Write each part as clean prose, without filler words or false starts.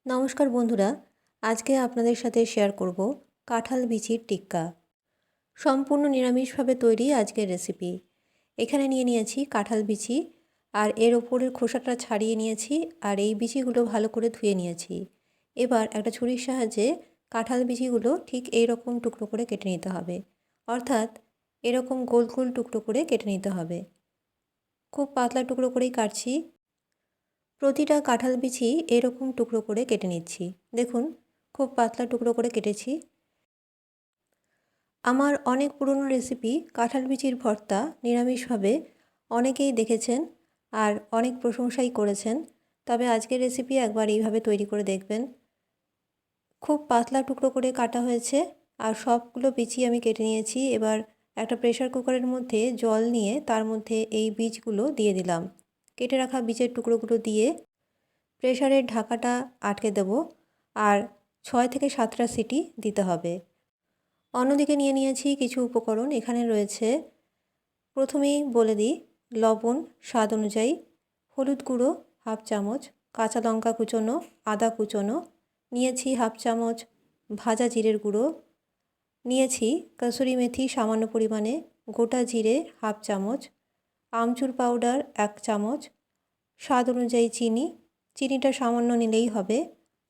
নমস্কার বন্ধুরা, আজকে আপনাদের সাথে শেয়ার করব কাঁঠাল বিচির টিক্কা। সম্পূর্ণ নিরামিষভাবে তৈরি আজকের রেসিপি। এখানে নিয়ে নিয়েছি কাঁঠাল বিচি আর এর ওপরের খোসাটা ছাড়িয়ে নিয়েছি আর এই বিচিগুলো ভালো করে ধুয়ে নিয়েছি। এবার একটা ছুরির সাহায্যে কাঁঠাল বিচিগুলো ঠিক এই রকম টুকরো করে কেটে নিতে হবে, অর্থাৎ এরকম গোল গোল টুকরো করে কেটে নিতে হবে। খুব পাতলা টুকরো করেই কাটছি। প্রতিটা কাঁঠাল বিচি এরকম টুকরো করে কেটে নিচ্ছি। দেখুন, খুব পাতলা টুকরো করে কেটেছি। আমার অনেক পুরনো রেসিপি কাঁঠাল বিচির ভর্তা নিরামিষভাবে অনেকেই দেখেছেন আর অনেক প্রশংসাই করেছেন। তবে আজকের রেসিপি একবার এইভাবে তৈরি করে দেখবেন। খুব পাতলা টুকরো করে কাটা হয়েছে আর সবগুলো বিচি আমি কেটে নিয়েছি। এবার একটা প্রেসার কুকারের মধ্যে জল নিয়ে তার মধ্যে এই বীজগুলো দিয়ে দিলাম। কেটে রাখা বীজের টুকরোগুলো দিয়ে প্রেসারের ঢাকাটা আটকে দেব আর 6 থেকে 7টা সিটি দিতে হবে। অন্যদিকে নিয়ে নিয়েছি কিছু উপকরণ। এখানে রয়েছে, প্রথমেই বলে দিই, লবণ স্বাদ অনুযায়ী, হলুদ গুঁড়ো হাফ চামচ, কাঁচা লঙ্কা কুচোনো, আদা কুচোনো, নিয়েছি হাফ চামচ ভাজা জিরের গুঁড়ো, নিয়েছি কসুরি মেথি সামান্য পরিমাণে, গোটা জিরে হাফ চামচ, আমচুর পাউডার 1 চামচ, স্বাদ অনুযায়ী চিনি, চিনিটা সামান্য নিলেই হবে,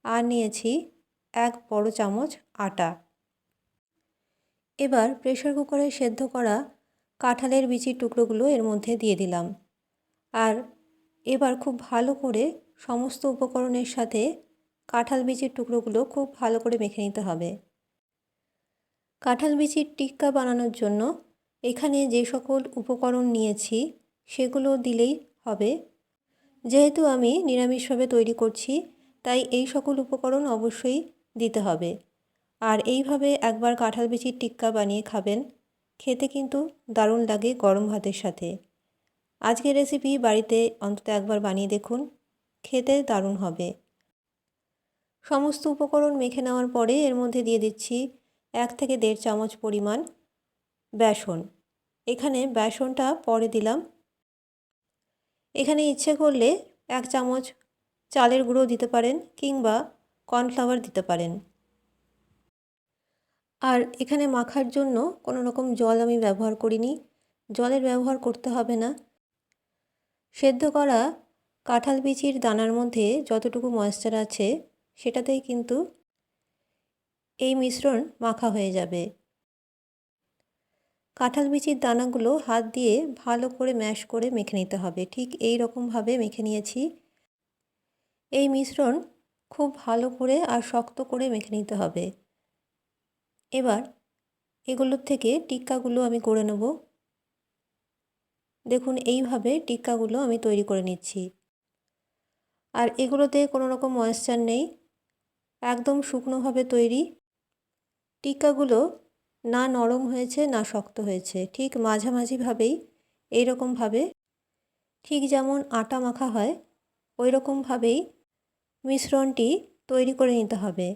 আর নিয়েছি 1 বড় চামচ আটা। এবার প্রেসার কুকারে সেদ্ধ করা কাঁঠালের বিচির টুকরোগুলো এর মধ্যে দিয়ে দিলাম আর এবার খুব ভালো করে সমস্ত উপকরণের সাথে কাঁঠাল বিচির টুকরোগুলো খুব ভালো করে মেখে নিতে হবে। কাঁঠাল বিচির টিক্কা বানানোর জন্য এখানে যে সকল উপকরণ নিয়েছি সেগুলো দিলেই হবে। যেহেতু আমি নিরামিষভাবে তৈরি করছি, তাই এই সকল উপকরণ অবশ্যই দিতে হবে। আর এইভাবে একবার কাঁঠাল বিচির টিক্কা বানিয়ে খাবেন, খেতে কিন্তু দারুণ লাগে গরম ভাতের সাথে। আজকের রেসিপি বাড়িতে অন্তত একবার বানিয়ে দেখুন, খেতে দারুণ হবে। সমস্ত উপকরণ মেখে নেওয়ার পরে এর মধ্যে দিয়ে দিচ্ছি 1 থেকে 1.5 চামচ পরিমাণ বেসন। এখানে বেসনটা পরে দিলাম। এখানে ইচ্ছে করলে 1 চামচ চালের গুঁড়ো দিতে পারেন কিংবা কর্নফ্লাওয়ার দিতে পারেন। আর এখানে মাখার জন্য কোনো রকম জল আমি ব্যবহার করিনি, জলের ব্যবহার করতে হবে না। সেদ্ধ করা কাঁঠাল বিচির দানার মধ্যে যতটুকু ময়েশ্চার আছে সেটাতেই কিন্তু এই মিশ্রণ মাখা হয়ে যাবে। কাঁঠাল বিচির দানাগুলো হাত দিয়ে ভালো করে ম্যাশ করে মেখে নিতে হবে। ঠিক এই রকমভাবে মেখে নিয়েছি। এই মিশ্রণ খুব ভালো করে আর শক্ত করে মেখে নিতে হবে। এবার এগুলোর থেকে টিক্কাগুলো আমি করে নেব। দেখুন, এইভাবে টিক্কাগুলো আমি তৈরি করে নিচ্ছি। আর এগুলোতে কোনো রকম ময়েশ্চার নেই, একদম শুকনোভাবে তৈরি। টিক্কাগুলো না নরম হয়েছে না শক্ত হয়েছে, ঠিক মাঝামাঝিভাবেই এইরকমভাবে, ঠিক যেমন আটা মাখা হয় ওই রকমভাবেই মিশ্রণটি তৈরি করে নিতে হবে।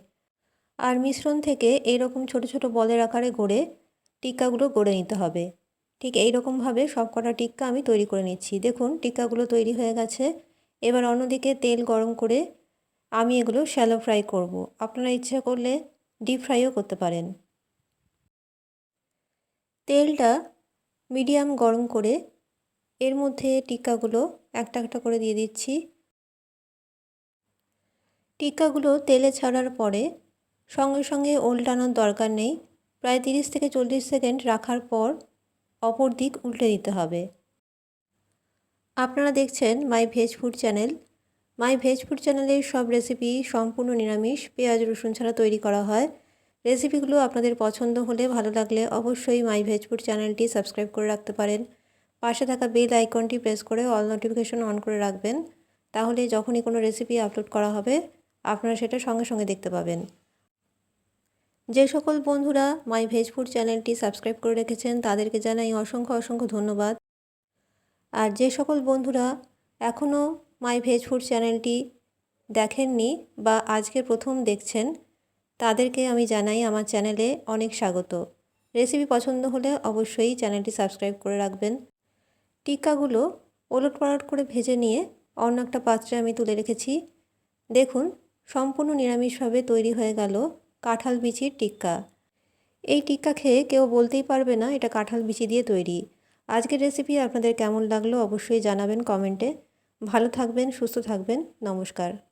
আর মিশ্রণ থেকে এইরকম ছোট ছোট বলের আকারে গড়ে টিক্কাগুলো গড়ে নিতে হবে। ঠিক এই রকমভাবে সব কটা টিক্কা আমি তৈরি করে নিচ্ছি। দেখুন, টিক্কাগুলো তৈরি হয়ে গেছে। এবার অন্যদিকে তেল গরম করে আমি এগুলো শ্যালো ফ্রাই করব। আপনারা ইচ্ছে করলে ডিপ ফ্রাইও করতে পারেন। তেলটা মিডিয়াম গরম করে এর মধ্যে টিক্কাগুলো একটা একটা করে দিয়ে দিচ্ছি। টিক্কাগুলো তেলে ছাড়ার পরে সঙ্গে সঙ্গে উল্টানোর দরকার নেই। প্রায় 30 থেকে 40 সেকেন্ড রাখার পর অপর দিক উল্টে দিতে হবে। আপনারা দেখছেন মাই ভেজ ফুড চ্যানেল। মাই ভেজ ফুড চ্যানেলের সব রেসিপি সম্পূর্ণ নিরামিষ, পেঁয়াজ রসুন ছাড়া তৈরি করা হয়। রেসিপিগুলো আপনাদের পছন্দ হলে, ভালো লাগলে অবশ্যই মাই ভেজ ফুড চ্যানেলটি সাবস্ক্রাইব করে রাখতে পারেন। পাশে থাকা বেল আইকনটি প্রেস করে অল নোটিফিকেশন অন করে রাখবেন, তাহলে যখনই কোনো রেসিপি আপলোড করা হবে আপনারা সেটা সঙ্গে সঙ্গে দেখতে পাবেন। যে সকল বন্ধুরা মাই ভেজ ফুড চ্যানেলটি সাবস্ক্রাইব করে রেখেছেন তাদেরকে জানাই অসংখ্য অসংখ্য ধন্যবাদ। আর যে সকল বন্ধুরা এখনও মাই ভেজ ফুড চ্যানেলটি দেখেননি বা আজকে প্রথম দেখছেন, তাদেরকে আমি জানাই আমার চ্যানেলে অনেক স্বাগত। রেসিপি পছন্দ হলে অবশ্যই চ্যানেলটি সাবস্ক্রাইব করে রাখবেন। টিক্কাগুলো ওলট পালট করে ভেজে নিয়ে অন্য একটা পাত্রে আমি তুলে রেখেছি। দেখুন, সম্পূর্ণ নিরামিষভাবে তৈরি হয়ে গেল কাঁঠাল বিচির টিক্কা। এই টিক্কা খেয়ে কেউ বলতেই পারবে না এটা কাঁঠাল বিচি দিয়ে তৈরি। আজকের রেসিপি আপনাদের কেমন লাগলো অবশ্যই জানাবেন কমেন্টে। ভালো থাকবেন, সুস্থ থাকবেন। নমস্কার।